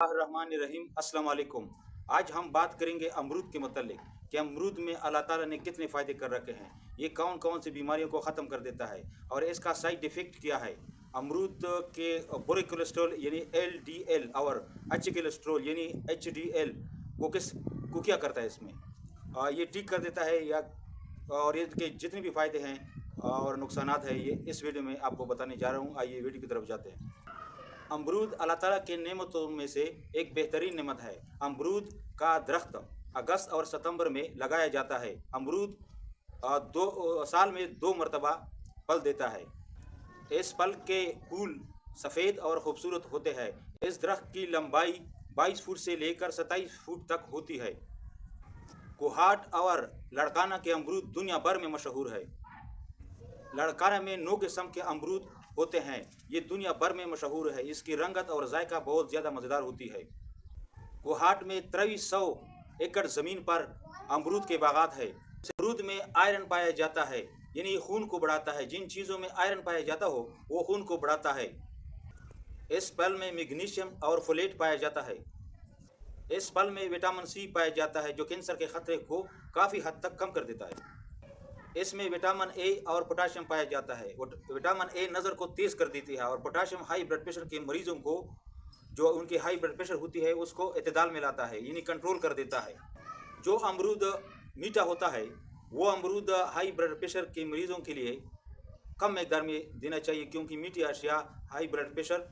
बिस्मिल्लाहिर्रहमानिर्रहीम। अस्सलाम वालेकुम। आज हम बात करेंगे अमरूद के मुतल्लिक कि अमरूद में अल्लाह ताला ने कितने फ़ायदे कर रखे हैं, ये कौन कौन सी बीमारियों को ख़त्म कर देता है और इसका साइड इफ़ेक्ट क्या है। अमरूद के बुरे कोलेस्ट्रॉल यानी LDL और अच्छे कोलेस्ट्रॉल यानी HDL को क्या करता है इसमें, ये ठीक कर देता है या, और इसके जितने भी फ़ायदे हैं और नुकसानात हैं ये इस वीडियो में आपको बताने जा रहा हूँ। आइए वीडियो की तरफ जाते हैं। अमरूद अल्लाह ताला के नेमतों में से एक बेहतरीन नेमत है। अमरूद का दरख्त अगस्त और सितंबर में लगाया जाता है। अमरूद साल में 2 मरतबा फल देता है। इस फल के फूल सफ़ेद और ख़ूबसूरत होते हैं। इस दरख्त की लंबाई 22 फुट से लेकर 27 फुट तक होती है। कोहाट और लड़काना के अमरूद दुनिया भर में मशहूर है। लड़काना में 9 किस्म के अमरूद होते हैं, ये दुनिया भर में मशहूर है। इसकी रंगत और जायका बहुत ज़्यादा मज़ेदार होती है। कोहाट में 2300 एकड़ ज़मीन पर अमरूद के बागात है। अमरूद में आयरन पाया जाता है, यानी खून को बढ़ाता है। जिन चीज़ों में आयरन पाया जाता हो वो खून को बढ़ाता है। इस फल में मैग्नीशियम और फोलेट पाया जाता है। इस फल में विटामिन C पाया जाता है जो कैंसर के ख़तरे को काफ़ी हद तक कम कर देता है। इसमें विटामिन A और पोटाशियम पाया जाता है। विटामिन A नज़र को तेज़ कर देती है और पोटाशियम हाई ब्लड प्रेशर के मरीज़ों को, जो उनकी हाई ब्लड प्रेशर होती है, उसको इत्तेदाल में लाता है, यानी कंट्रोल कर देता है। जो अमरूद मीठा होता है वो अमरूद हाई ब्लड प्रेशर के मरीज़ों के लिए कम मकदार में देना चाहिए, क्योंकि मीठी अशिया हाई ब्लड प्रेशर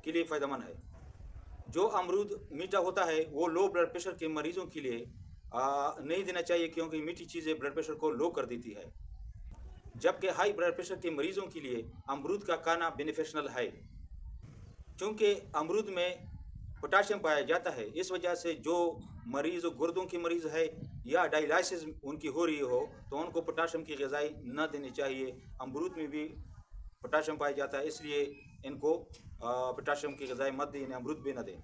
के लिए फ़ायदेमंद है। जो अमरूद मीठा होता है वो लो ब्लड प्रेशर के मरीज़ों के लिए नहीं देना चाहिए, क्योंकि मीठी चीज़ें ब्लड प्रेशर को लो कर देती है। जबकि हाई ब्लड प्रेशर के मरीज़ों के लिए अमरूद का खाना बेनिफिशियल है, क्योंकि अमरूद में पोटाशियम पाया जाता है। इस वजह से जो मरीज़ गुर्दों के मरीज़ है या डायलिसिस उनकी हो रही हो तो उनको पोटाशियम की ग़िज़ाएँ न देनी चाहिए। अमरूद में भी पोटाशियम पाया जाता है, इसलिए इनको पोटाशियम की ग़िज़ाएँ मत दें, अमरूद भी न दें।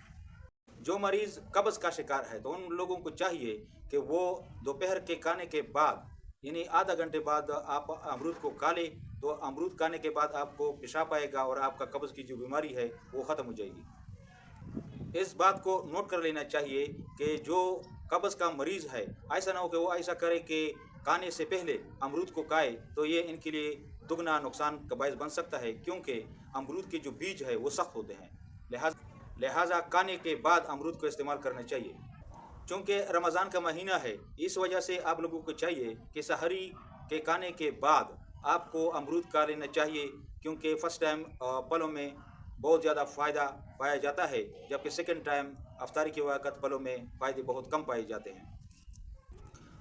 जो मरीज़ कब्ज़ का शिकार है तो उन लोगों को चाहिए कि वो दोपहर के खाने के बाद, यानी आधा घंटे बाद आप अमरूद को खा लें, तो अमरूद खाने के बाद आपको पेशाब आएगा और आपका कब्ज़ की जो बीमारी है वो ख़त्म हो जाएगी। इस बात को नोट कर लेना चाहिए कि जो कब्ज़ का मरीज़ है, ऐसा ना हो कि वो ऐसा करे कि खाने से पहले अमरूद को खाए, तो ये इनके लिए दुगना नुकसान का बायस बन सकता है, क्योंकि अमरूद के जो बीज है वो सख्त होते हैं। लिहाजा खाने के बाद अमरूद को इस्तेमाल करना चाहिए। चूँकि रमज़ान का महीना है, इस वजह से आप लोगों को चाहिए कि सहरी के खाने के बाद आपको अमरूद खा लेना चाहिए, क्योंकि फ़र्स्ट टाइम फलों में बहुत ज़्यादा फ़ायदा पाया जाता है, जबकि सेकंड टाइम अफ्तारी के वक़्त फलों में फ़ायदे बहुत कम पाए जाते हैं।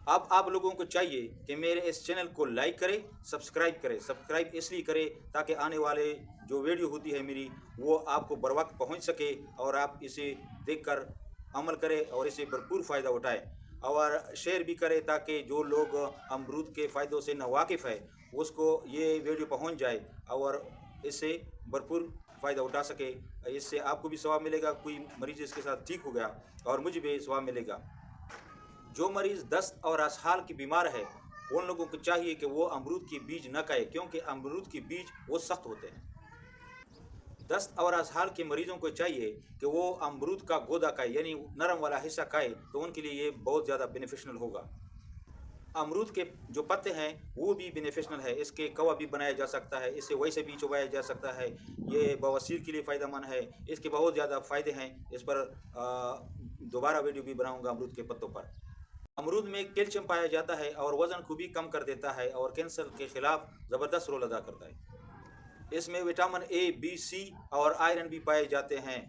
अब आप लोगों को चाहिए कि मेरे इस चैनल को लाइक करें, सब्सक्राइब करें। सब्सक्राइब इसलिए करें ताकि आने वाले जो वीडियो होती है मेरी वो आपको बर वक्त पहुँच सके और आप इसे देखकर अमल करें और इसे भरपूर फ़ायदा उठाएं, और शेयर भी करें ताकि जो लोग अमरूद के फ़ायदों से नावाकिफ़ है उसको ये वीडियो पहुँच जाए और इससे भरपूर फ़ायदा उठा सके। इससे आपको भी सवाब मिलेगा, कोई मरीज़ इसके साथ ठीक हो गया और मुझे भी सवाब मिलेगा। जो मरीज़ दस्त और असहाल की बीमार है उन लोगों को चाहिए कि वो अमरूद के बीज न खाए, क्योंकि अमरूद के बीज वो सख्त होते हैं। दस्त और असहाल के मरीज़ों को चाहिए कि वो अमरूद का गोदा खाए, यानी नरम वाला हिस्सा खाए, तो उनके लिए ये बहुत ज़्यादा बेनिफिशियल होगा। अमरूद के जो पत्ते हैं वो भी बेनिफिशियल है, इसके कवा भी बनाया जा सकता है, इससे वैसे भी चबाया जा सकता है। ये बवासीर के लिए फ़ायदेमंद है, इसके बहुत ज़्यादा फ़ायदे हैं। इस पर दोबारा वीडियो भी बनाऊँगा अमरूद के पत्तों पर। अमरूद में कैल्शियम पाया जाता है और वज़न को भी कम कर देता है और कैंसर के ख़िलाफ़ ज़बरदस्त रोल अदा करता है। इसमें विटामिन A, B, C और आयरन भी पाए जाते हैं।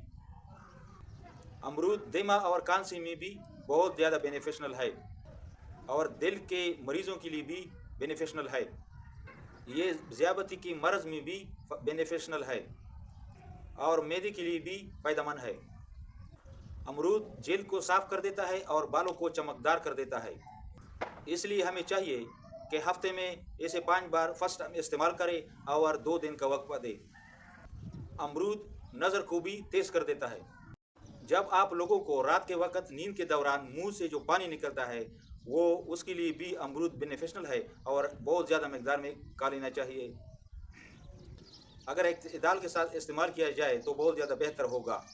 अमरूद दिमाग और कांसी में भी बहुत ज़्यादा बेनिफिशियल है और दिल के मरीज़ों के लिए भी बेनिफिशियल है। ये ज़ियाबती की मर्ज़ में भी बेनिफिशियल है और मैदे के लिए भी फ़ायदेमंद है। अमरूद जेल को साफ़ कर देता है और बालों को चमकदार कर देता है, इसलिए हमें चाहिए कि हफ्ते में इसे 5 बार फर्स्ट टाइम इस्तेमाल करें और 2 दिन का वक्फा दें। अमरूद नज़र को भी तेज़ कर देता है। जब आप लोगों को रात के वक़्त नींद के दौरान मुंह से जो पानी निकलता है वो उसके लिए भी अमरूद बेनिफिशियल है और बहुत ज़्यादा मकदार में खा लेना चाहिए। अगर इत्तेदाल के साथ इस्तेमाल किया जाए तो बहुत ज़्यादा बेहतर होगा।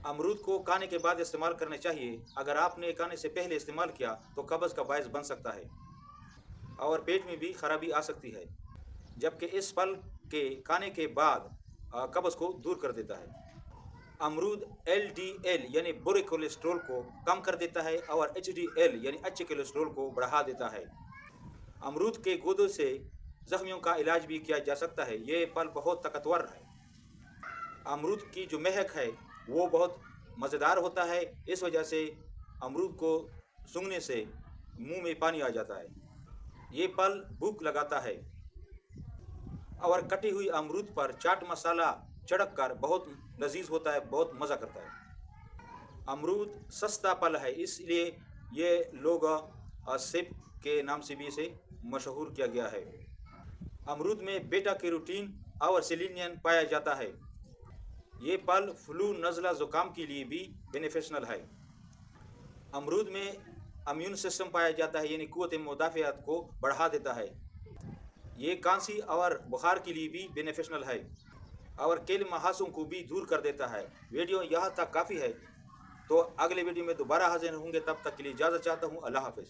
अमरूद को खाने के बाद इस्तेमाल करना चाहिए। अगर आपने खाने से पहले इस्तेमाल किया तो कब्ज़ का बायस बन सकता है और पेट में भी खराबी आ सकती है, जबकि इस फल के खाने के बाद कब्ज़ को दूर कर देता है। अमरूद LDL यानी बुरे कोलेस्ट्रॉल को कम कर देता है और HDL यानी अच्छे कोलेस्ट्रॉल को बढ़ा देता है। अमरूद के गूदों से जख्मियों का इलाज भी किया जा सकता है। ये फल बहुत ताकतवर है। अमरूद की जो महक है वो बहुत मज़ेदार होता है, इस वजह से अमरूद को सूंघने से मुंह में पानी आ जाता है। ये फल भूख लगाता है और कटी हुई अमरूद पर चाट मसाला छिड़क कर बहुत लजीज होता है, बहुत मज़ा करता है। अमरूद सस्ता फल है, इसलिए ये लोग सेब के नाम से भी इसे मशहूर किया गया है। अमरूद में बेटा कैरोटीन और सेलेनियम पाया जाता है। ये फल फ्लू, नज़ला, ज़ुकाम के लिए भी बेनिफिशियल है। अमरूद में इम्यून सिस्टम पाया जाता है, यानी क़ुव्वत मुदाफ़ियत को बढ़ा देता है। ये खांसी और बुखार के लिए भी बेनिफिशियल है और केल महासों को भी दूर कर देता है। वीडियो यहाँ तक काफ़ी है, तो अगले वीडियो में दोबारा हाजिर होंगे। तब तक के लिए इजाज़त चाहता हूँ। अल्लाह हाफ़िज़।